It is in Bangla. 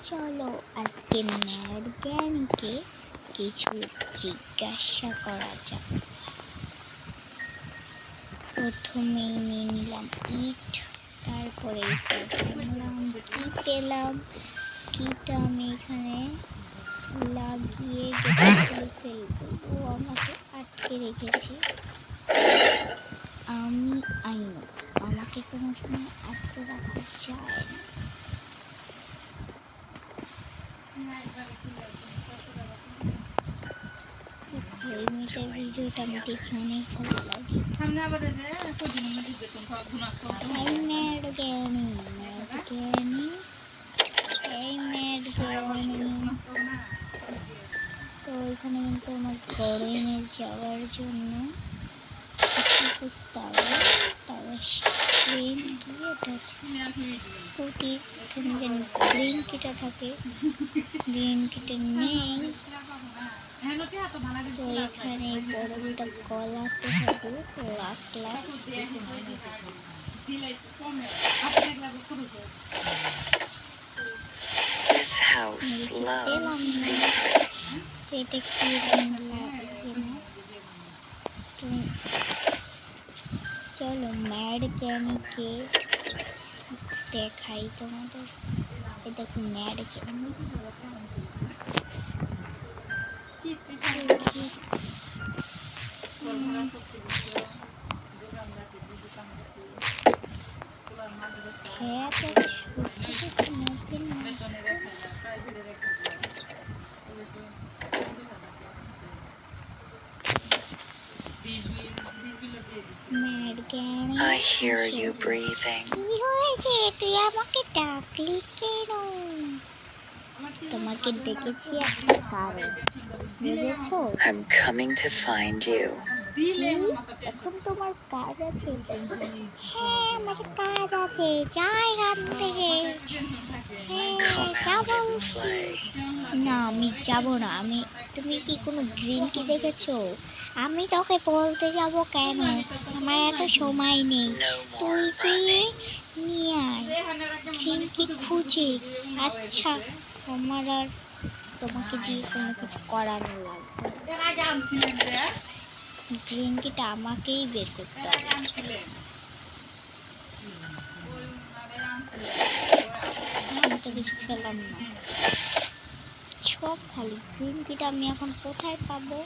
চলো আজকে ম্যাড জ্ঞানীকে কিছু জিজ্ঞাসা করা যাক। প্রথমেই নিয়ে নিলাম ইট, তারপরে নিলাম কি পেলাম, কিটা আমি এখানে লাগিয়ে গেটে ফেলবো। ও আমাকে আটকে রেখেছে। আমি আইনু, আমাকে কোনো সময় আটকে রাখা যায় না। এই মেয়েটার ভিডিওটা আমি দেখে অনেক ভালো লাগে। তো এখানে কিন্তু আমার গরমে যাওয়ার জন্য স্কুটি এখানে জানি গ্রিন কিটা থাকে, গ্রিন কিটা নেই। তো এখানে বড় একটা কলাতে হবে রাখলাম। This house loves secrets. এটা কি তো চলো ম্যাড জ্ঞানীকে দেখাই তোমাদের। এটা কি ম্যাড জ্ঞানী? I hear you breathing. কি হয়েছে? তুই আমাকে ডাকলি কেন? তোমাকে ডেকেছি একটা কারণ, বুঝেছো? I'm coming to find you. এখন তোমার কাজ আছে? হ্যাঁ আমার কাজ আছে, যাই এখান থেকে। Come out and play. না আমি যাব না। তুমি কি কোনো গ্রিন কি দেখেছো? আমি তোকে বলতে যাব কেন? আমার এত সময় নেই। তুই যেয়ে নিয়ে আয় গ্রিন কি খুঁজে। আচ্ছা, আমার আর তোমাকে দিয়ে কোনো কিছু করানো লাগবে। গ্রিন কিটা আমাকেই বের করতে হবে। আমি তো কিছু পেলাম না, সব খালি। গ্রিন কিটা আমি এখন কোথায় পাবো?